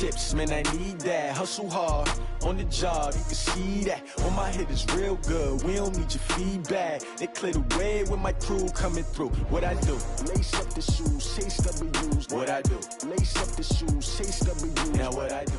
chips, man, I need that. Hustle hard, on the job, you can see that. All my hit is real good, we don't need your feedback. They clear the way with my crew coming through. What I do? Lace up the shoes, chase W's. What I do? Lace up the shoes, chase W's. Now what I do?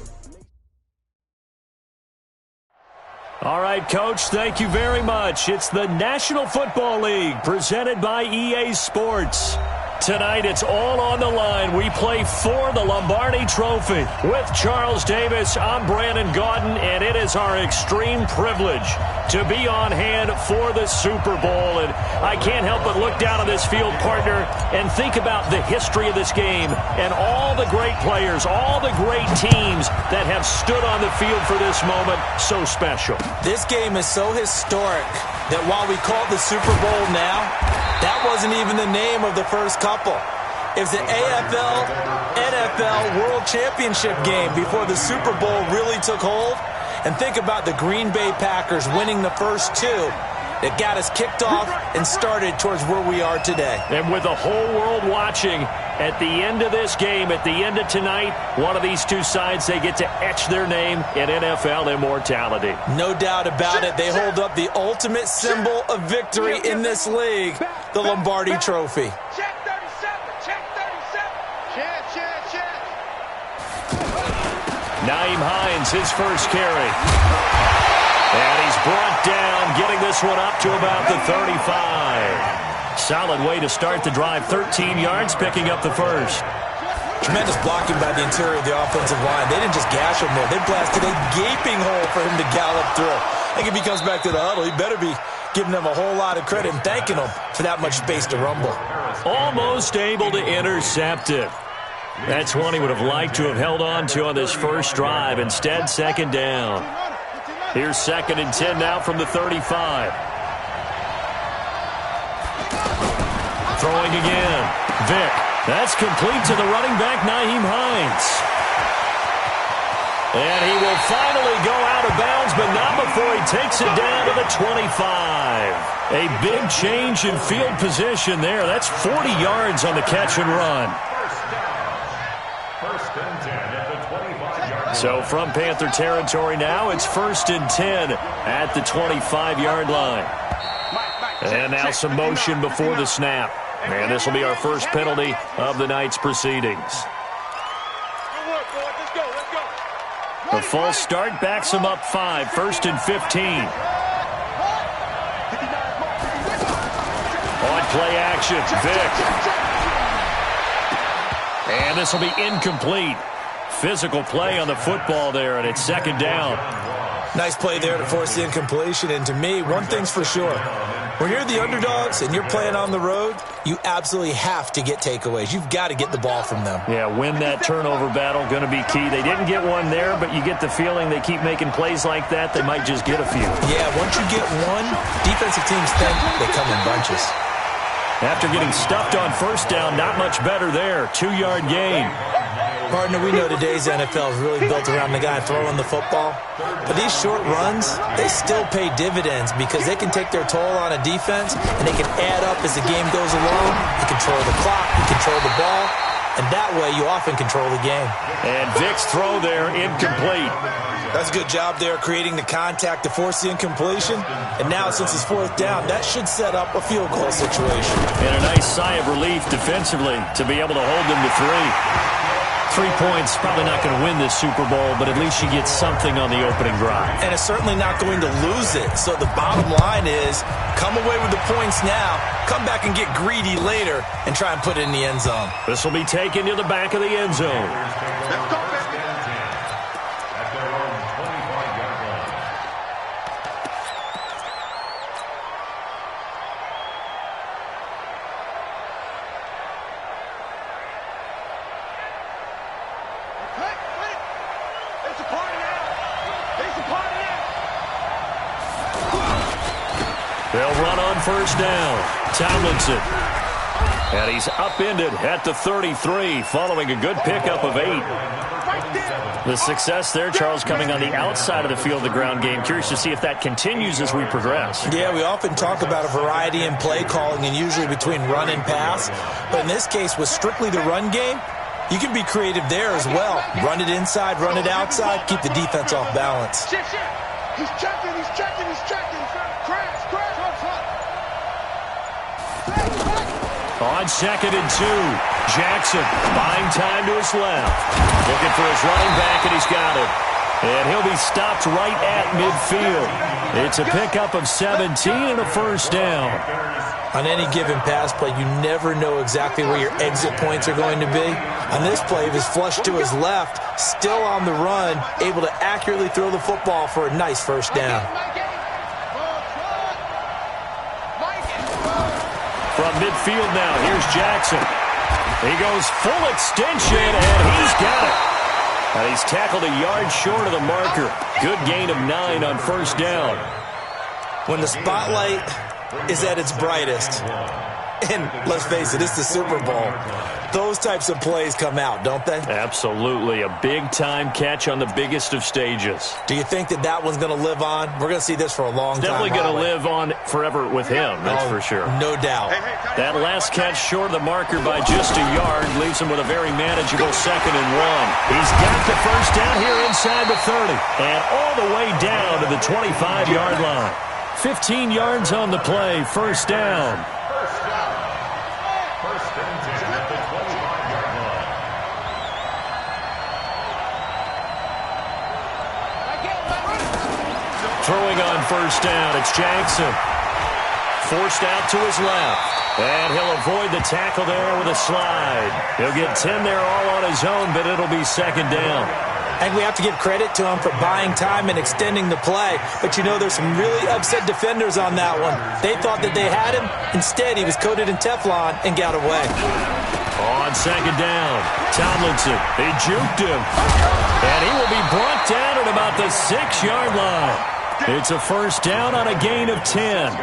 All right, Coach, thank you very much. It's the National Football League presented by EA Sports. Tonight, it's all on the line. We play for the Lombardi Trophy. With Charles Davis, I'm Brandon Gaudin, and it is our extreme privilege to be on hand for the Super Bowl. And I can't help but look down on this field, partner, and think about the history of this game and all the great players, all the great teams that have stood on the field for this moment. So special. This game is so historic that while we call it the Super Bowl now, that wasn't even the name of the first couple. It was the AFL-NFL World Championship game before the Super Bowl really took hold. And think about the Green Bay Packers winning the first two that got us kicked off and started towards where we are today. And with the whole world watching, at the end of this game, at the end of tonight, one of these two sides, they get to etch their name in NFL immortality. No doubt about it. They hold up the ultimate symbol of victory in this league, the Lombardi Trophy. Check 37, check 37. Check. Nyheim Hines, his first carry. And he's brought down, getting this one up to about the 35. Solid way to start the drive. 13 yards, picking up the first. Tremendous blocking by the interior of the offensive line. They didn't just gash him there. They blasted a gaping hole for him to gallop through. I think if he comes back to the huddle, he better be giving them a whole lot of credit and thanking them for that much space to rumble. Almost able to intercept it. That's one he would have liked to have held on to on this first drive. Instead, second down. Here's 2nd and 10 now from the 35. Throwing again. Vick. That's complete to the running back, Nyheim Hines. And he will finally go out of bounds, but not before he takes it down to the 25. A big change in field position there. That's 40 yards on the catch and run. First and 10 at the 25-yard. So from Panther territory now, it's 1st and 10 at the 25-yard line. And now some motion before the snap. And this will be our first penalty of the night's proceedings. The false start backs him up 5, 1st and 15. On play action, Vick. And this will be incomplete. Physical play on the football there, and it's 2nd down. Nice play there to force the incompletion. And to me, one thing's for sure. When you're the underdogs and you're playing on the road, you absolutely have to get takeaways. You've got to get the ball from them. Yeah, win that turnover battle, going to be key. They didn't get one there, but you get the feeling they keep making plays like that, they might just get a few. Yeah, once you get one, defensive teams think they come in bunches. After getting stuffed on first down, not much better there. 2-yard gain. Partner, we know today's NFL is really built around the guy throwing the football. But these short runs, they still pay dividends because they can take their toll on a defense and they can add up as the game goes along. You control the clock, you control the ball, and that way you often control the game. And Vick's throw there incomplete. That's a good job there creating the contact to force the incompletion. And now since it's 4th down, that should set up a field goal situation. And a nice sigh of relief defensively to be able to hold them to 3. 3 points, probably not going to win this Super Bowl, but at least you get something on the opening drive. And it's certainly not going to lose it. So the bottom line is, come away with the points now, come back and get greedy later, and try and put it in the end zone. This will be taken to the back of the end zone. They'll run on first down. Tomlinson. And he's upended at the 33 following a good pickup of 8. The success there, Charles, coming on the outside of the field, the ground game. Curious to see if that continues as we progress. Yeah, we often talk about a variety in play calling and usually between run and pass. But in this case, with strictly the run game, You can be creative there as well. Run it inside, run it outside, keep the defense off balance. Shift. He's checking. Crash. On 2nd and 2, Jackson buying time to his left. Looking for his running back, and he's got it. And he'll be stopped right at midfield. It's a pickup of 17 and a first down. On any given pass play, you never know exactly where your exit points are going to be. On this play, he was flushed to his left, still on the run, able to accurately throw the football for a nice first down. From midfield now, here's Jackson. He goes full extension, and he's got it. And he's tackled a yard short of the marker. Good gain of 9 on first down. When the spotlight is at its brightest, and let's face it, it's the Super Bowl, those types of plays come out, don't they? Absolutely. A big-time catch on the biggest of stages. Do you think that one's going to live on? We're going to see this for a long time. Definitely going to live on forever with him, that's for sure. No doubt. That last catch short of the marker by just a yard leaves him with a very manageable 2nd and 1. He's got the first down here inside the 30 and all the way down to the 25-yard line. 15 yards on the play, first down. First and 10 at the 25-yard line. Throwing on first down, it's Jackson. Forced out to his left. And he'll avoid the tackle there with a slide. He'll get 10 there all on his own, but it'll be second down. I think we have to give credit to him for buying time and extending the play. But, you know, there's some really upset defenders on that one. They thought that they had him. Instead, he was coated in Teflon and got away. On second down, Tomlinson, he juked him. And he will be brought down at about the 6-yard line. It's a first down on a gain of 10.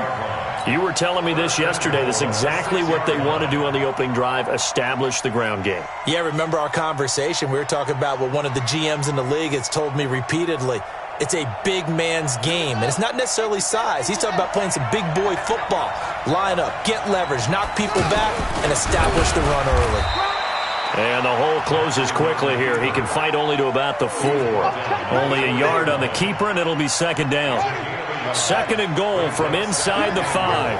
You were telling me this yesterday. That's exactly what they want to do on the opening drive, establish the ground game. Yeah, remember our conversation? We were talking about what one of the GMs in the league has told me repeatedly. It's a big man's game, and it's not necessarily size. He's talking about playing some big boy football. Line up, get leverage, knock people back, and establish the run early. And the hole closes quickly here. He can fight only to about the 4. Only a yard on the keeper, and it'll be second down. Second and goal from inside the 5.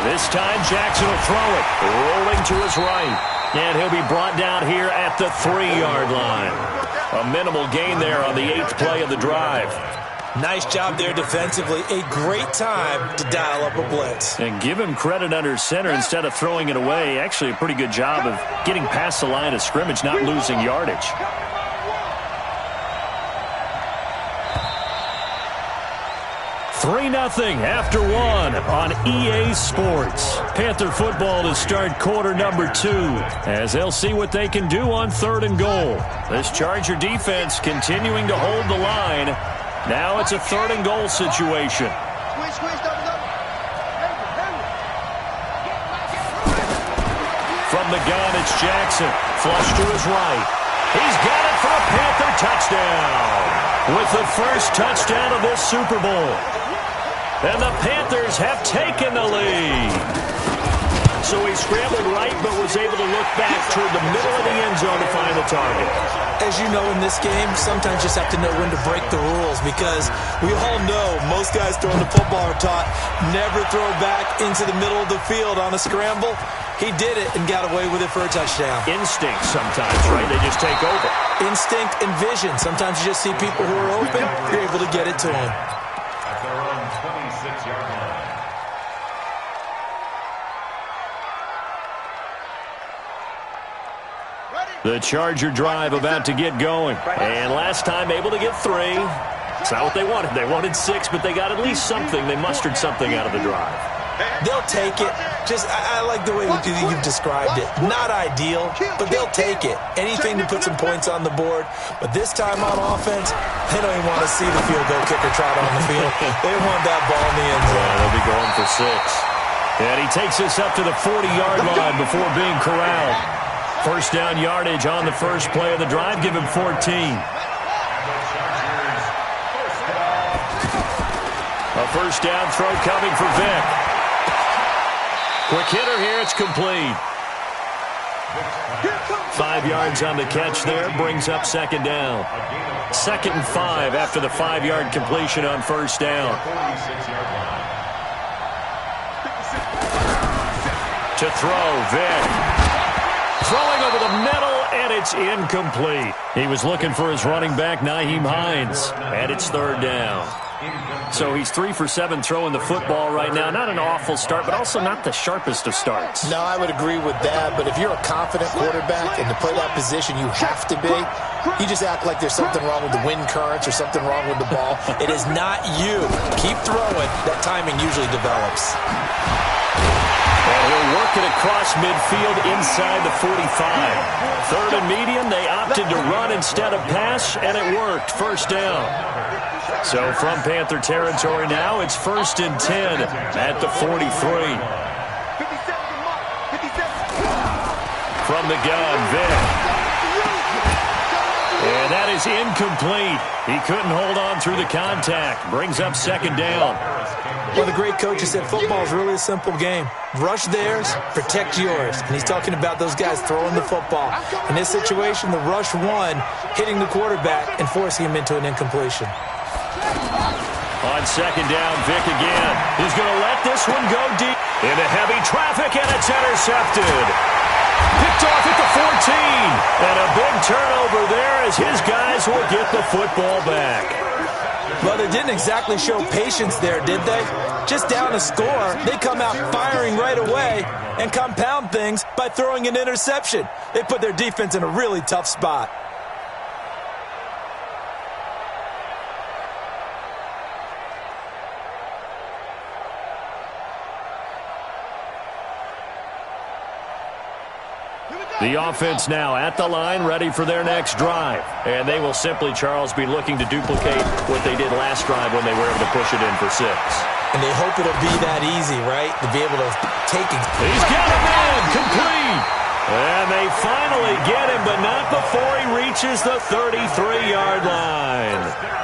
This time Jackson will throw it, rolling to his right. And he'll be brought down here at the 3-yard line. A minimal gain there on the 8th play of the drive. Nice job there defensively. A great time to dial up a blitz. And give him credit under center instead of throwing it away. Actually a pretty good job of getting past the line of scrimmage, not losing yardage. $3-0 after 1 on EA Sports. Panther football to start quarter number 2 as they'll see what they can do on 3rd and goal. This Charger defense continuing to hold the line. Now it's a 3rd and goal situation. From the gun, it's Jackson. Flush to his right. He's got it for a Panther touchdown. With the first touchdown of this Super Bowl. And the Panthers have taken the lead. So he scrambled right but was able to look back toward the middle of the end zone to find the target. As you know, in this game, sometimes you just have to know when to break the rules because we all know most guys throwing the football are taught never throw back into the middle of the field on a scramble. He did it and got away with it for a touchdown. Instinct sometimes, right? They just take over. Instinct and vision. Sometimes you just see people who are open, you're able to get it to them. At their own 26-yard line. The Charger drive about to get going. And last time able to get 3. It's not what they wanted. They wanted 6, but they got at least something. They mustered something out of the drive. They'll take it. I like the way you've described it. Not ideal, but they'll take it. Anything to put some points on the board. But this time on offense, they don't even want to see the field goal kicker trot on the field. They want that ball in the end zone. Yeah, they'll be going for 6. And he takes us up to the 40-yard line before being corralled. First down yardage on the first play of the drive. Give him 14. A first down throw coming for Vick. Quick hitter here. It's complete. 5 yards on the catch there. Brings up second down. 2nd and 5 after the 5-yard completion on first down. To throw, Vick. Throwing over the middle, and it's incomplete. He was looking for his running back, Nyheim Hines, and it's 3rd down. So he's 3 for 7 throwing the football right now. Not an awful start, but also not the sharpest of starts. No, I would agree with that. But if you're a confident quarterback and to play that position, you have to be. You just act like there's something wrong with the wind currents or something wrong with the ball. It is not you. Keep throwing. That timing usually develops. And he'll work it across midfield inside the 45. 3rd and medium, they opted to run instead of pass, and it worked. First down. So from Panther territory now, it's 1st and 10 at the 43. From the gun, Vick. And that is incomplete. He couldn't hold on through the contact. Brings up second down. Well, the great coach has said football is really a simple game. Rush theirs, protect yours. And he's talking about those guys throwing the football. In this situation, the rush won, hitting the quarterback and forcing him into an incompletion. On second down, Vick again. He's going to let this one go deep into heavy traffic, and it's intercepted. Picked off at the 14. And a big turnover there as his guys will get the football back. Well, they didn't exactly show patience there, did they? Just down a score, they come out firing right away and compound things by throwing an interception. They put their defense in a really tough spot. The offense now at the line, ready for their next drive. And they will simply, Charles, be looking to duplicate what they did last drive when they were able to push it in for 6. And they hope it'll be that easy, right? To be able to take it. He's got him in, complete. And they finally get him, but not before he reaches the 33-yard line.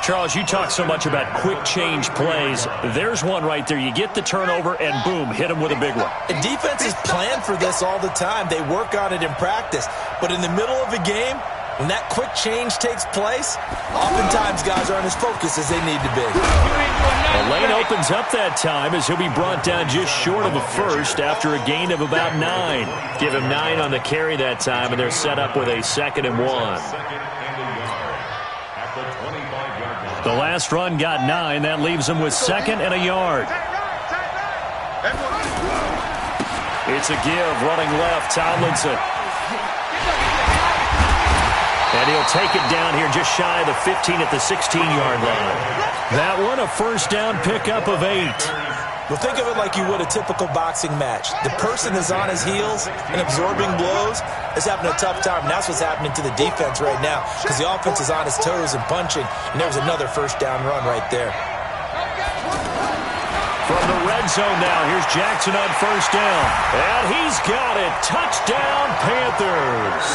Charles, you talk so much about quick change plays. There's one right there. You get the turnover, and boom, hit him with a big one. And defenses plan for this all the time. They work on it in practice. But in the middle of a game, when that quick change takes place, oftentimes guys aren't as focused as they need to be. The lane opens up that time as he'll be brought down just short of a first after a gain of about 9. Give him 9 on the carry that time, and they're set up with a 2nd and 1. The last run got 9. That leaves him with 2nd and a yard. It's a give, running left, Tomlinson. And he'll take it down here just shy of the 15 at the 16-yard line. That one, a first down pickup of 8. Well, think of it like you would a typical boxing match. The person is on his heels and absorbing blows is having a tough time. And that's what's happening to the defense right now because the offense is on his toes and punching. And there's another first down run right there. From the red zone now, here's Jackson on first down. And he's got it. Touchdown, Panthers.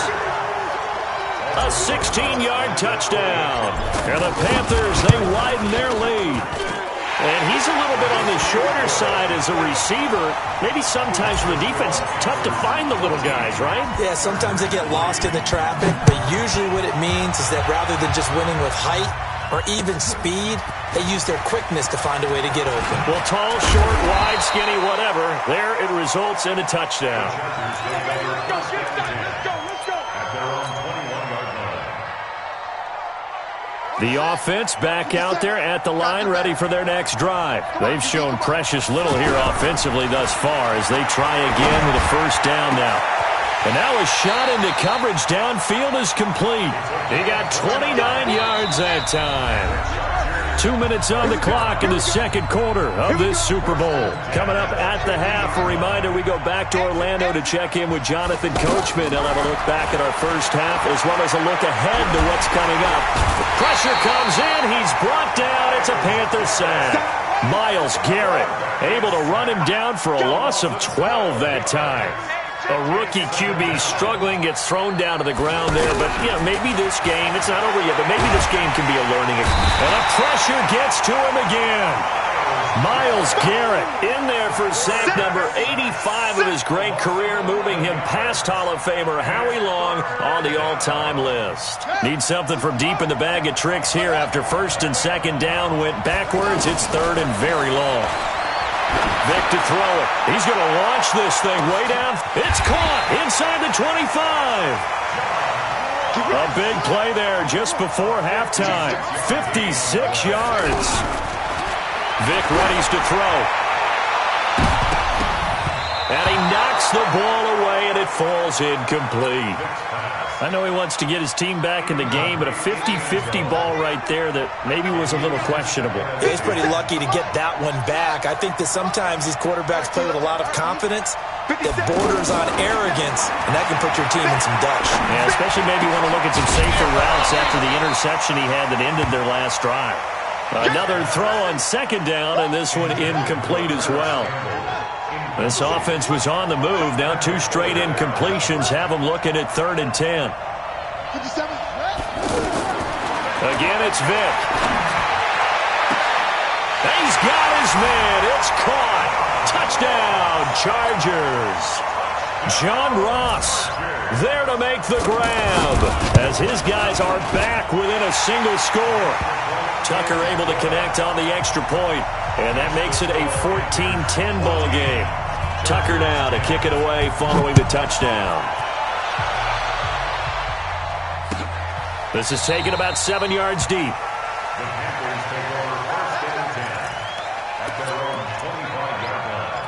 A 16-yard touchdown. And the Panthers, they widen their lead. And he's a little bit on the shorter side as a receiver. Maybe sometimes for the defense, tough to find the little guys, right? Yeah, sometimes they get lost in the traffic, but usually what it means is that rather than just winning with height or even speed, they use their quickness to find a way to get open. Well, tall, short, wide, skinny, whatever, there it results in a touchdown. Let's go. The offense back out there at the line, ready for their next drive. They've shown precious little here offensively thus far as they try again with a first down now. And now a shot into coverage downfield is complete. He got 29 yards that time. 2 minutes on the clock in the second quarter of this Super Bowl. Coming up at the half, a reminder we go back to Orlando to check in with Jonathan Coachman. He'll have a look back at our first half as well as a look ahead to what's coming up. The pressure comes in. He's brought down. It's a Panther sack. Myles Garrett able to run him down for a loss of 12 that time. A rookie QB struggling, gets thrown down to the ground there. But, maybe this game, it's not over yet, but maybe this game can be a learning. And the pressure gets to him again. Myles Garrett in there for sack number 85 of his great career, moving him past Hall of Famer Howie Long on the all-time list. Need something from deep in the bag of tricks here after first and second down went backwards. It's third and very long. Vic to throw it. He's going to launch this thing way down. It's caught inside the 25. A big play there just before halftime. 56 yards. Vic readies to throw. And he knocks the ball away, and it falls incomplete. I know he wants to get his team back in the game, but a 50-50 ball right there that maybe was a little questionable. Yeah, he's pretty lucky to get that one back. I think that sometimes these quarterbacks play with a lot of confidence that borders on arrogance, and that can put your team in some dutch. Yeah, especially maybe want to look at some safer routes after the interception he had that ended their last drive. Another throw on second down, and this one incomplete as well. This offense was on the move. Now 2 straight incompletions have them looking at 3rd and 10. Again, it's Vic. He's got his man. It's caught. Touchdown, Chargers. John Ross there to make the grab as his guys are back within a single score. Tucker able to connect on the extra point, and that makes it a 14-10 ball game. Tucker now to kick it away following the touchdown. This is taken about 7 yards deep. The Panthers take over first and 10 at their own 25-yard line.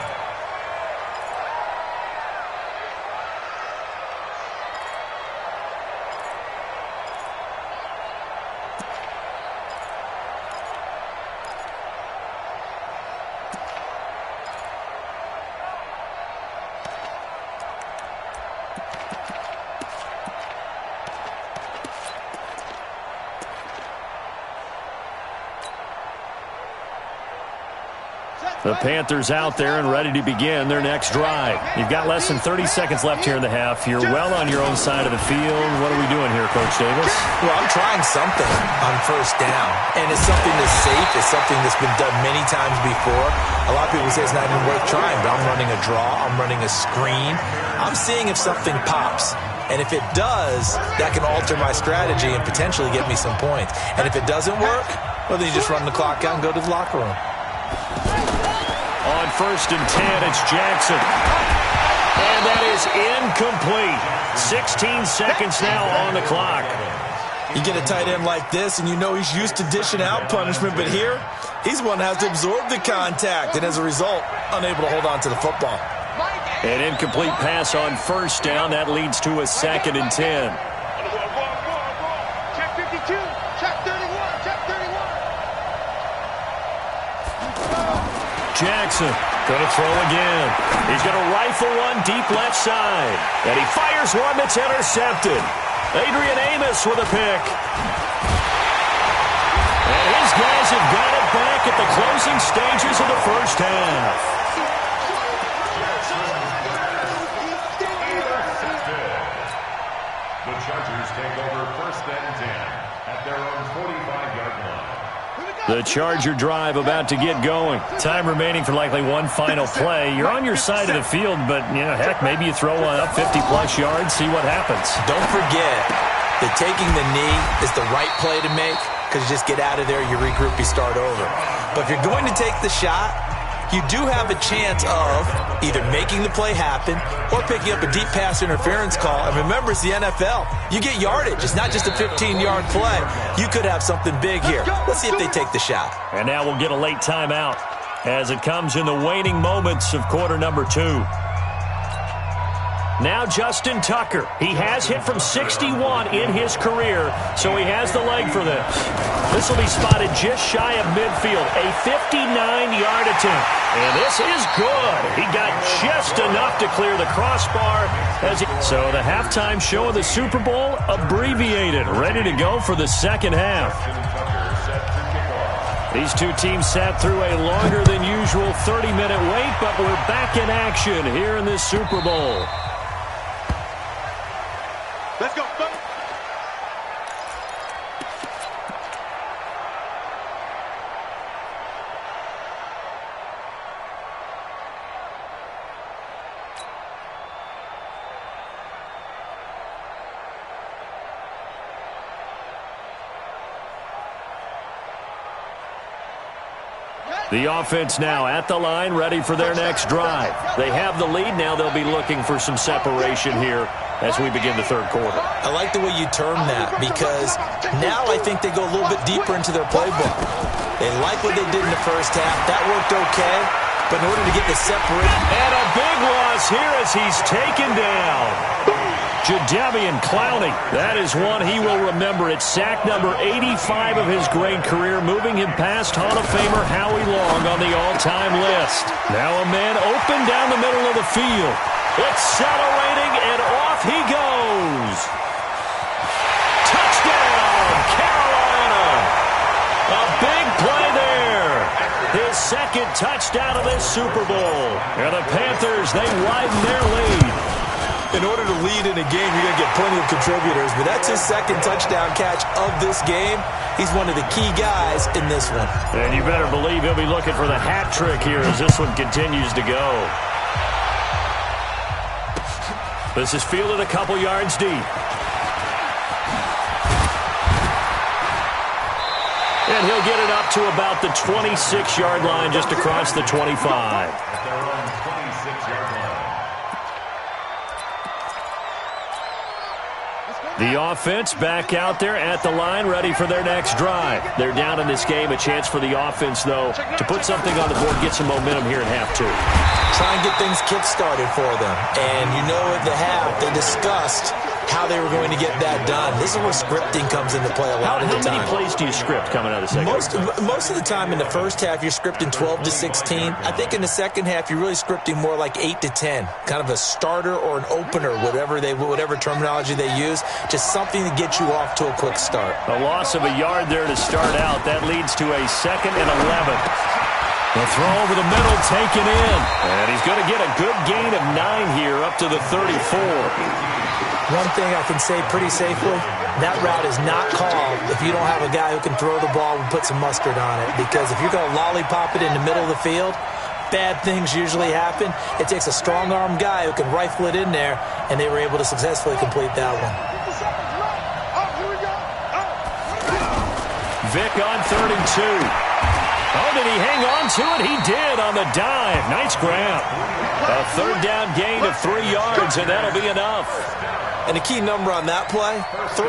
The Panthers out there and ready to begin their next drive. You've got less than 30 seconds left here in the half. You're well on your own side of the field. What are we doing here, Coach Davis? Well, I'm trying something on first down, and it's something that's safe. It's something that's been done many times before. A lot of people say it's not even worth trying, but I'm running a draw. I'm running a screen. I'm seeing if something pops. And if it does, that can alter my strategy and potentially get me some points. And if it doesn't work, well, then you just run the clock out and go to the locker room. On first and 10, it's Jackson. And that is incomplete. 16 seconds now on the clock. You get a tight end like this, and you know he's used to dishing out punishment, but here, he's one that has to absorb the contact, and as a result, unable to hold on to the football. An incomplete pass on first down. That leads to a 2nd and 10. Check 52. Check 31. Check 31. Jackson going to throw again. He's going to rifle one deep left side. And he fires one that's intercepted. Adrian Amos with a pick. And his guys have got it back at the closing stages of the first half. The Chargers take over first and 10 at their own 45-yard line. The Charger drive about to get going. Time remaining for likely one final play. You're on your side of the field, but, heck, maybe you throw one up 50-plus yards, see what happens. Don't forget that taking the knee is the right play to make because you just get out of there, you regroup, you start over. But if you're going to take the shot, you do have a chance of either making the play happen or picking up a deep pass interference call. And remember, it's the NFL. You get yardage. It's not just a 15-yard play. You could have something big here. Let's see if they take the shot. And now we'll get a late timeout as it comes in the waning moments of quarter number 2. Now Justin Tucker. He has hit from 61 in his career, so he has the leg for this. This will be spotted just shy of midfield, a 59-yard attempt. And this is good. He got just enough to clear the crossbar. So the halftime show of the Super Bowl abbreviated, ready to go for the second half. These two teams sat through a longer than usual 30-minute wait, but we're back in action here in this Super Bowl. The offense now at the line, ready for their next drive. They have the lead. Now they'll be looking for some separation here as we begin the third quarter. I like the way you term that, because now I think they go a little bit deeper into their playbook. They like what they did in the first half. That worked okay, but in order to get the separation... And a big loss here as he's taken down. Jadeveon Clowney, that is one he will remember. It's sack number 85 of his great career, moving him past Hall of Famer Howie Long on the all-time list. Now a man open down the middle of the field. Accelerating, and off he goes. Touchdown, Carolina. A big play there. His second touchdown of this Super Bowl. And the Panthers, they widen their lead. In order to lead in a game, you're going to get plenty of contributors, but that's his second touchdown catch of this game. He's one of the key guys in this one. And you better believe he'll be looking for the hat trick here as this one continues to go. This is fielded a couple yards deep. And he'll get it up to about the 26-yard line, just across the 25. The offense back out there at the line, ready for their next drive. They're down in this game. A chance for the offense, though, to put something on the board, get some momentum here at half two. Try and get things kick-started for them. And you know at the half, they discussed how they were going to get that done. This is where scripting comes into play a lot of the time. How many plays do you script coming out of the second? Most of the time in the first half, you're scripting 12 to 16. I think in the second half, you're really scripting more like 8 to 10. Kind of a starter or an opener, whatever terminology they use. Just something to get you off to a quick start. A loss of a yard there to start out. That leads to a 2nd and 11. The throw over the middle, taken in. And he's going to get a good gain of 9 here, up to the 34. One thing I can say pretty safely, that route is not called if you don't have a guy who can throw the ball and put some mustard on it. Because if you're going to lollipop it in the middle of the field, bad things usually happen. It takes a strong-arm guy who can rifle it in there, and they were able to successfully complete that one. Vick on 3rd and 2. Oh, did he hang on to it? He did on the dive. Nice grab. A 3rd down gain of 3 yards, and that'll be enough. And the key number on that play, 3.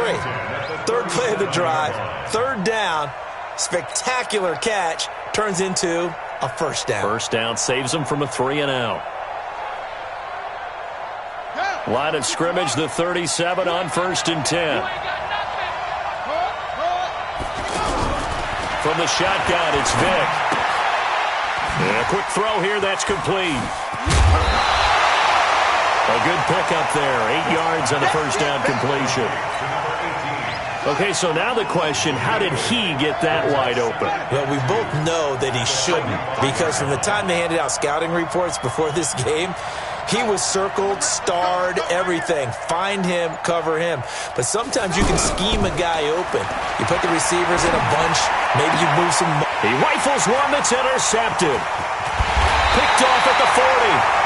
3rd play of the drive, 3rd down, spectacular catch, turns into a 1st down. 1st down saves him from a 3-and-out. Line of scrimmage, the 37 on 1st and 10. From the shotgun, it's Vick. And a quick throw here, that's complete. A good pickup there. 8 yards on the 1st down completion. Okay, so now the question, how did he get that wide open? Well, we both know that he shouldn't, because from the time they handed out scouting reports before this game, he was circled, starred, everything. Find him, cover him. But sometimes you can scheme a guy open. You put the receivers in a bunch, maybe you move some... He rifles one that's intercepted. Picked off at the 40,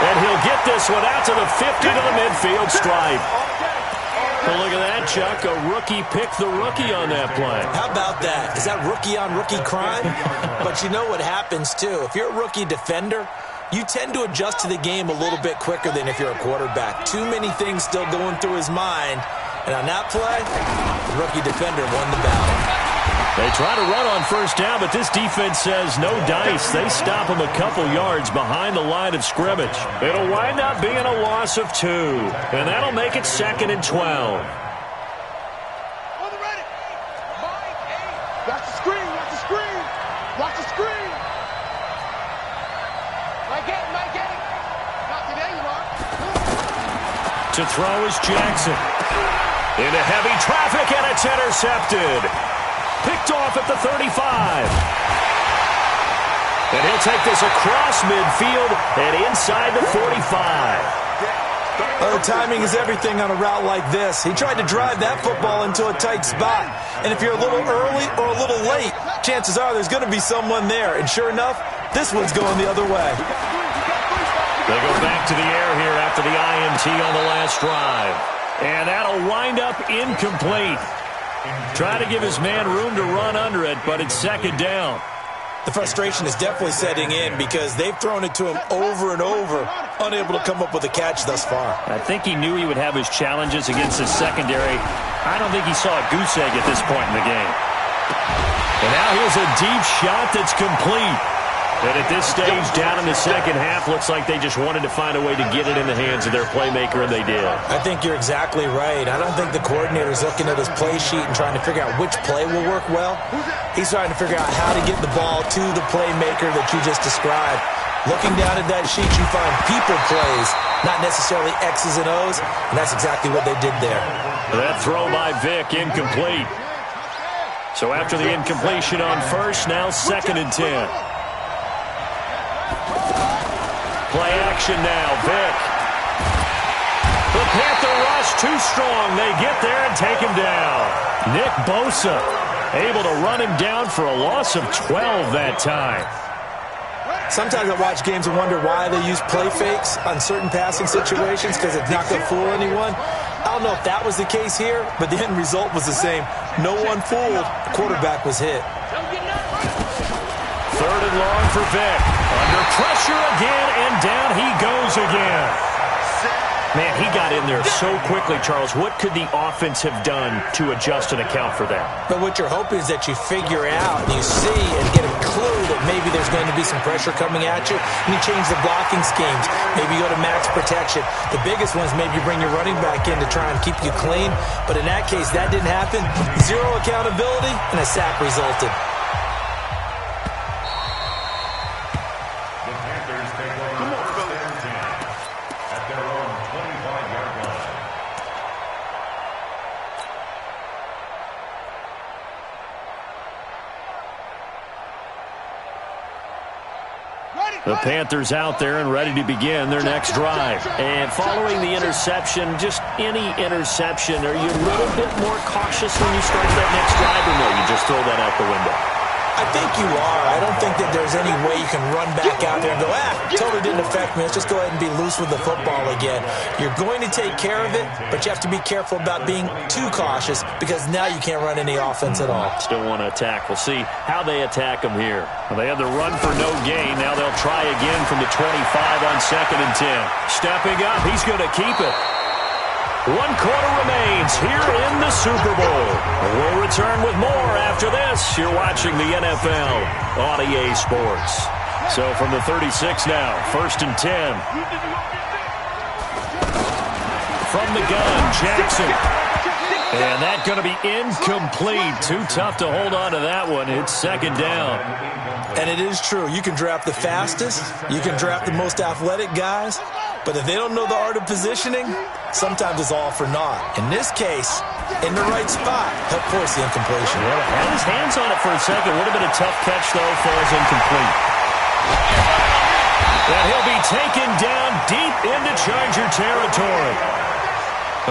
and he'll get this one out to the 50 to the midfield stripe. Well, look at that, Chuck. A rookie picked the rookie on that play. How about that? Is that rookie-on-rookie crime? But you know what happens, too. If you're a rookie defender, you tend to adjust to the game a little bit quicker than if you're a quarterback. Too many things still going through his mind. And on that play, the rookie defender won the battle. They try to run on 1st down, but this defense says no dice. They stop him a couple yards behind the line of scrimmage. It'll wind up being a loss of 2, and that'll make it 2nd and 12. Watch the screen, watch the screen, watch the screen. Not getting. Not today, you are. To throw is Jackson. Into heavy traffic, and it's intercepted. Picked off at the 35. And he'll take this across midfield and inside the 45. The timing is everything on a route like this. He tried to drive that football into a tight spot. And if you're a little early or a little late, chances are there's going to be someone there. And sure enough, this one's going the other way. They go back to the air here after the INT on the last drive. And that'll wind up incomplete. Trying to give his man room to run under it, but it's 2nd down. The frustration is definitely setting in because they've thrown it to him over and over, unable to come up with a catch thus far. I think he knew he would have his challenges against his secondary. I don't think he saw a goose egg at this point in the game. And now here's a deep shot that's complete. And at this stage, down in the second half, looks like they just wanted to find a way to get it in the hands of their playmaker, and they did. I think you're exactly right. I don't think the coordinator's looking at his play sheet and trying to figure out which play will work well. He's trying to figure out how to get the ball to the playmaker that you just described. Looking down at that sheet, you find people plays, not necessarily X's and O's, and that's exactly what they did there. That throw by Vick, incomplete. So after the incompletion on first, now 2nd and 10. Play action now, Vick. The Panther rush too strong. They get there and take him down. Nick Bosa able to run him down for a loss of 12 that time. Sometimes I watch games and wonder why they use play fakes on certain passing situations because it's not going to fool anyone. I don't know if that was the case here, but the end result was the same. No one fooled. The quarterback was hit. 3rd and long for Vick. Under pressure again, and down he goes again. Man, he got in there so quickly, Charles. What could the offense have done to adjust and account for that? But what you're hoping is that you figure out and you see and get a clue that maybe there's going to be some pressure coming at you, and you change the blocking schemes. Maybe you go to max protection. The biggest one is maybe you bring your running back in to try and keep you clean. But in that case, that didn't happen. 0 accountability, and a sack resulted. The Panthers out there and ready to begin their next drive. And following the interception, just any interception, are you a little bit more cautious when you start that next drive, or no, you just throw that out the window? I think you are. I don't think that there's any way you can run back out there and go, totally didn't affect me. Let's just go ahead and be loose with the football again. You're going to take care of it, but you have to be careful about being too cautious because now you can't run any offense at all. Still want to attack. We'll see how they attack them here. Well, they had the run for no gain. Now they'll try again from the 25 on 2nd and 10. Stepping up, he's going to keep it. 1 quarter remains here in the Super Bowl. We'll return with more after this. You're watching the NFL on EA Sports. So from the 36 now, 1st and 10. From the gun, Jackson. And that's going to be incomplete. Too tough to hold on to that one. It's 2nd down. And it is true. You can draft the fastest. You can draft the most athletic guys. But if they don't know the art of positioning, sometimes it's all for naught. In this case, in the right spot, helped force the incompletion. Well, had his hands on it for a second. Would have been a tough catch, though, falls incomplete. And he'll be taken down deep into Charger territory.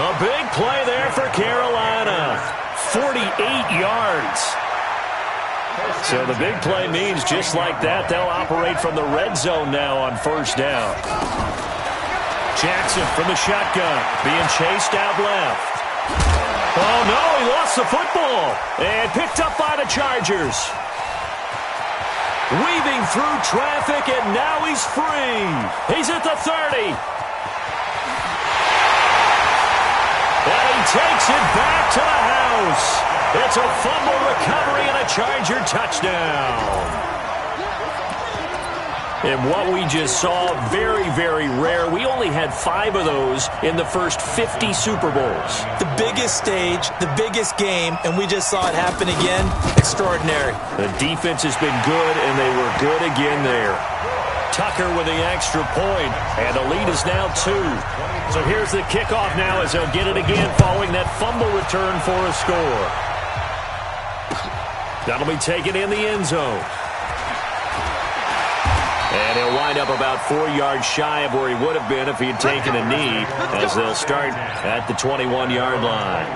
A big play there for Carolina. 48 yards. So the big play means just like that, they'll operate from the red zone now on 1st down. Jackson from the shotgun, being chased out left. Oh, no, he lost the football. And picked up by the Chargers. Weaving through traffic, and now he's free. He's at the 30. And he takes it back to the house. It's a fumble recovery and a Charger touchdown. And what we just saw, very, very rare. We only had 5 of those in the first 50 Super Bowls. The biggest stage, the biggest game, and we just saw it happen again. Extraordinary. The defense has been good, and they were good again there. Tucker with the extra point, and the lead is now 2. So here's the kickoff now as they'll get it again following that fumble return for a score. That'll be taken in the end zone. And he'll wind up about 4 yards shy of where he would have been if he had taken a knee, as they'll start at the 21-yard line.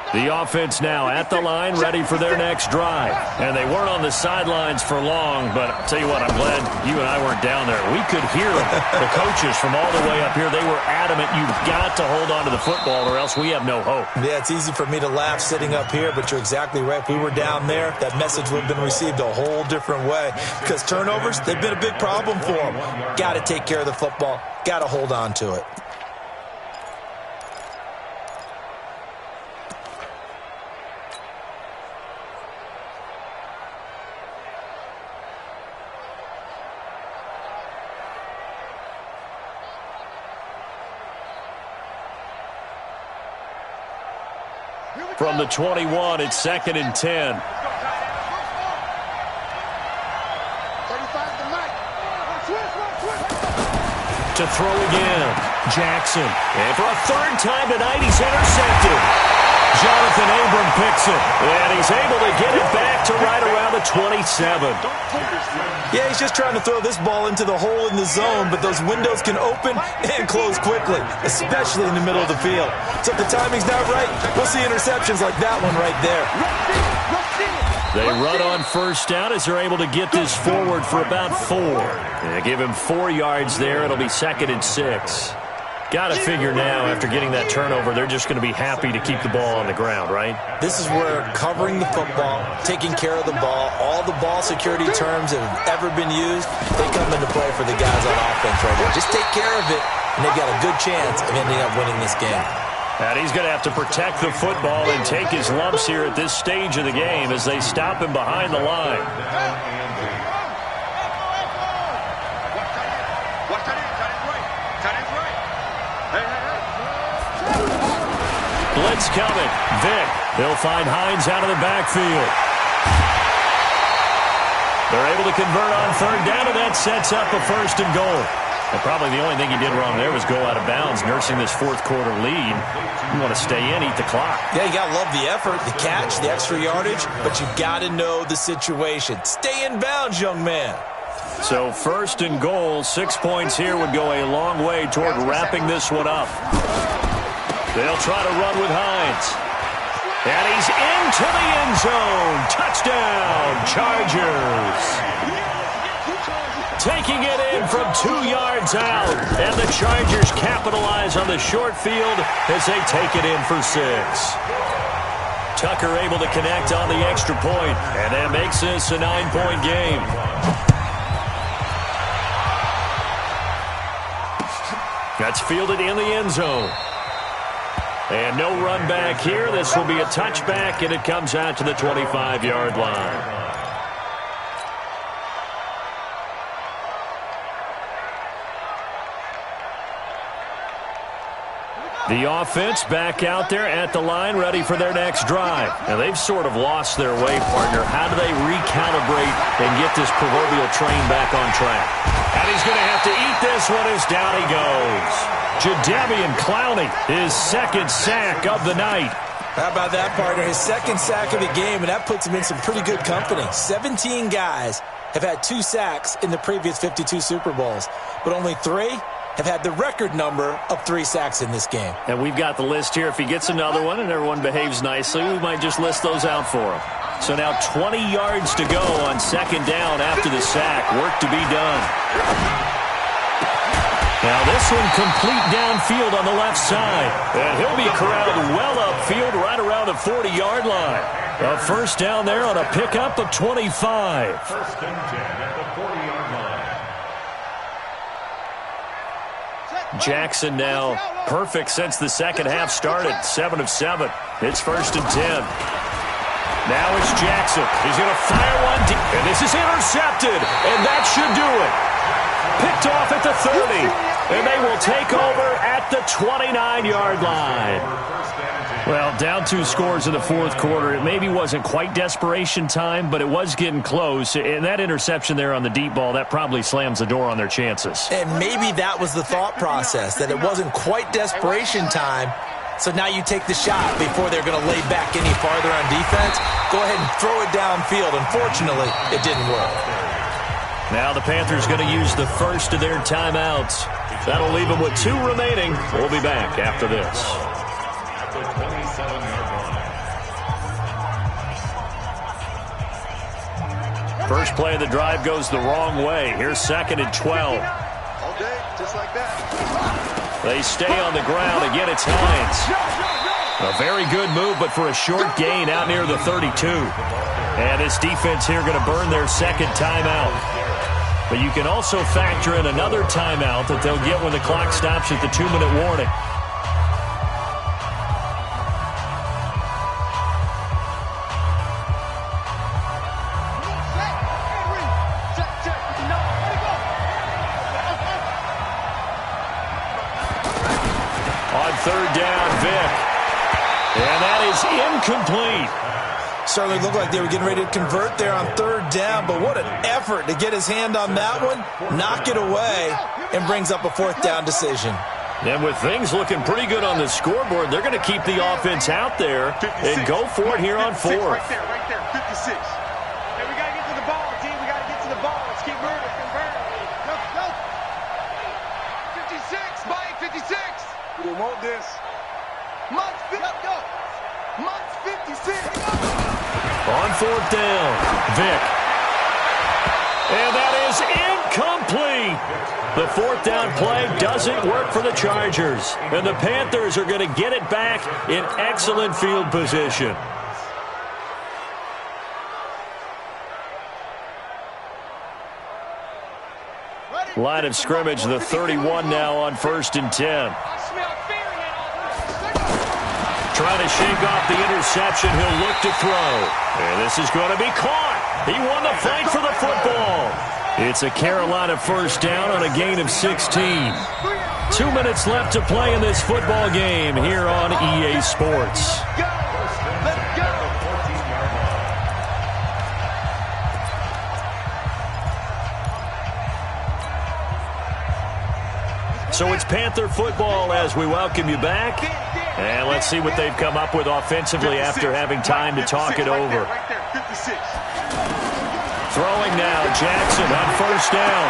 The offense now at the line, ready for their next drive. And they weren't on the sidelines for long, but I'll tell you what, I'm glad you and I weren't down there. We could hear them. The coaches from all the way up here, they were adamant, you've got to hold on to the football or else we have no hope. Yeah, it's easy for me to laugh sitting up here, but you're exactly right. If we were down there, that message would have been received a whole different way. Because turnovers, they've been a big problem for them. Got to take care of the football. Got to hold on to it. From the 21, it's 2nd and 10. To throw again, Jackson. And for a third time tonight, he's intercepted. Jonathan Abram picks it, and he's able to get it back to right around the 27. Yeah, he's just trying to throw this ball into the hole in the zone, but those windows can open and close quickly, especially in the middle of the field. So if the timing's not right, we'll see interceptions like that one right there. They run on first down as they're able to get this forward for about 4. They give him 4 yards there. It'll be 2nd and 6. Got to figure now, after getting that turnover, they're just going to be happy to keep the ball on the ground, right? This is where covering the football, taking care of the ball, all the ball security terms that have ever been used, they come into play for the guys on offense right now. Just take care of it, and they've got a good chance of ending up winning this game. And he's going to have to protect the football and take his lumps here at this stage of the game as they stop him behind the line. Blitz coming. Vic. They'll find Hines out of the backfield. They're able to convert on third down, and that sets up a 1st and goal. And probably the only thing he did wrong there was go out of bounds, nursing this 4th quarter lead. You want to stay in, eat the clock. Yeah, you got to love the effort, the catch, the extra yardage, but you got to know the situation. Stay in bounds, young man. So 1st and goal, 6 points here would go a long way toward wrapping this one up. They'll try to run with Hines. And he's into the end zone. Touchdown, Chargers. Taking it in from 2 yards out. And the Chargers capitalize on the short field as they take it in for 6. Tucker able to connect on the extra point, and that makes this a 9-point game. That's fielded in the end zone. And no run back here. This will be a touchback, and it comes out to the 25-yard line. The offense back out there at the line, ready for their next drive. Now, they've sort of lost their way, partner. How do they recalibrate and get this proverbial train back on track? And he's going to have to eat this one as down he goes. Jadeveon Clowney, his 2nd sack of the night. How about that, partner? His 2nd sack of the game, and that puts him in some pretty good company. 17 guys have had 2 sacks in the previous 52 Super Bowls, but only 3 have had the record number of 3 sacks in this game. And we've got the list here. If he gets another one and everyone behaves nicely, we might just list those out for him. So now 20 yards to go on 2nd down after the sack. Work to be done. Now this one complete downfield on the left side. And he'll be corralled well upfield right around the 40-yard line. A 1st down there on a pickup of 25. 1st and 10 at the 40-yard line. Jackson now perfect since the second half started. 7 of 7. It's 1st and 10. Now it's Jackson. He's going to fire one deep. And this is intercepted. And that should do it. Picked off at the 30. And they will take over at the 29-yard line. Well, down 2 scores in the 4th quarter. It maybe wasn't quite desperation time, but it was getting close. And that interception there on the deep ball, that probably slams the door on their chances. And maybe that was the thought process, that it wasn't quite desperation time. So now you take the shot before they're going to lay back any farther on defense. Go ahead and throw it downfield. Unfortunately, it didn't work. Now the Panthers going to use the first of their timeouts. That'll leave them with 2 remaining. We'll be back after this. First play of the drive goes the wrong way. Here's 2nd and 12. All day, just like that. They stay on the ground. Again, it's Hines. A very good move, but for a short gain out near the 32. And this defense here going to burn their second timeout. But you can also factor in another timeout that they'll get when the clock stops at the 2-minute warning. On 3rd down, Vic. And that is incomplete. Certainly looked like they were getting ready to convert there on 3rd down, but what an effort to get his hand on that one, knock it away, and brings up a 4th down decision. And with things looking pretty good on the scoreboard, they're going to keep the offense out there and go for it here on 4th. Right there, 56. Hey, we got to get to the ball, team. We got to get to the ball. Let's keep moving. Convert. Go. 56, Mike, 56. We want this. Months 56. On 4th down, Vic. And that is incomplete. The 4th down play doesn't work for the Chargers. And the Panthers are going to get it back in excellent field position. Line of scrimmage, the 31 now on 1st and 10. Trying to shake off the interception. He'll look to throw. And this is going to be caught. He won the fight for the football. It's a Carolina 1st down on a gain of 16. 2 minutes left to play in this football game here on EA Sports. So it's Panther football as we welcome you back. And let's see what they've come up with offensively after having time to talk it over. Throwing now, Jackson on 1st down.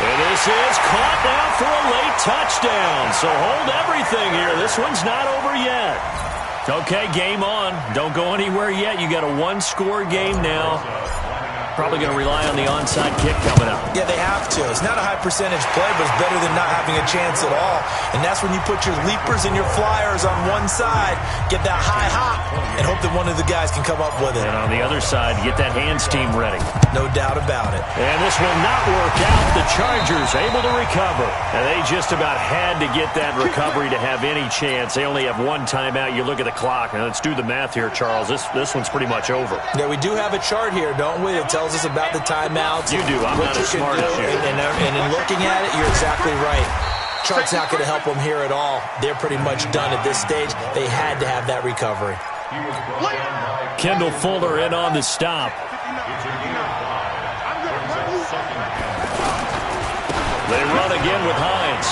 And this is caught now for a late touchdown. So hold everything here. This one's not over yet. Okay, game on. Don't go anywhere yet. You got a 1-score game now. Probably going to rely on the onside kick coming up. Yeah, they have to. It's not a high percentage play, but it's better than not having a chance at all. And that's when you put your leapers and your flyers on one side, get that high hop, and hope that one of the guys can come up with it. And on the other side, get that hands team ready. No doubt about it. And this will not work out. The Chargers able to recover. And they just about had to get that recovery to have any chance. They only have 1 timeout. You look at the clock. Now, let's do the math here, Charles. This one's pretty much over. Yeah, we do have a chart here, don't we? It tells us about the timeouts. You do. I'm not as smart as you. And in looking at it, you're exactly right. Chart's not going to help them here at all. They're pretty much done at this stage. They had to have that recovery. Kendall Fuller in on the stop. They run again with Hines.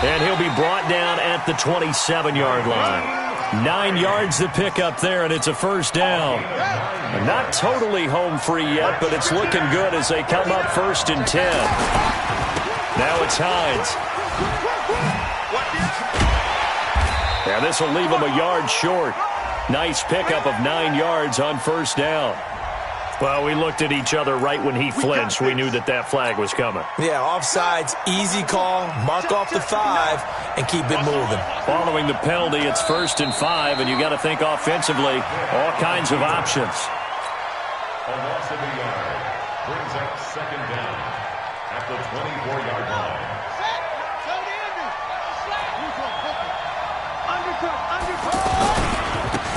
And he'll be brought down at the 27-yard line. 9 yards to pick up there, and it's a 1st down. Not totally home free yet, but it's looking good as they come up 1st and 10. Now it's Hines. And this will leave him a yard short. Nice pickup of 9 yards on 1st down. Well, we looked at each other right when he flinched. We knew that flag was coming. Yeah, offsides, easy call, mark off the 5, and keep it moving. Following the penalty, it's 1st and 5, and you got to think offensively, all kinds of options. A loss of a yard brings up 2nd down at the 24-yard line.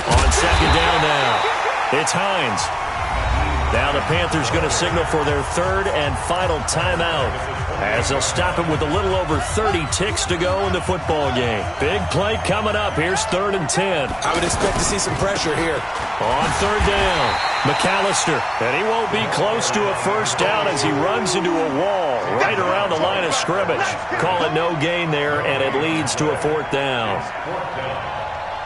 On 2nd down now, it's Hines. Now the Panthers going to signal for their 3rd and final timeout as they'll stop it with a little over 30 ticks to go in the football game. Big play coming up. Here's 3rd and 10. I would expect to see some pressure here. On 3rd down, McAllister. And he won't be close to a 1st down as he runs into a wall right around the line of scrimmage. Call it no gain there, and it leads to a 4th down.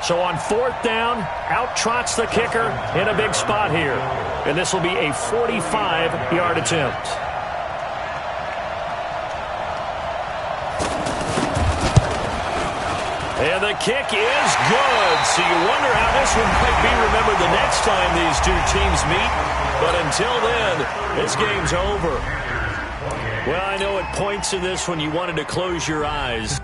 So on 4th down, out trots the kicker in a big spot here. And this will be a 45-yard attempt. And the kick is good. So you wonder how this one might be remembered the next time these two teams meet. But until then, this game's over. Well, I know at points in this one you wanted to close your eyes.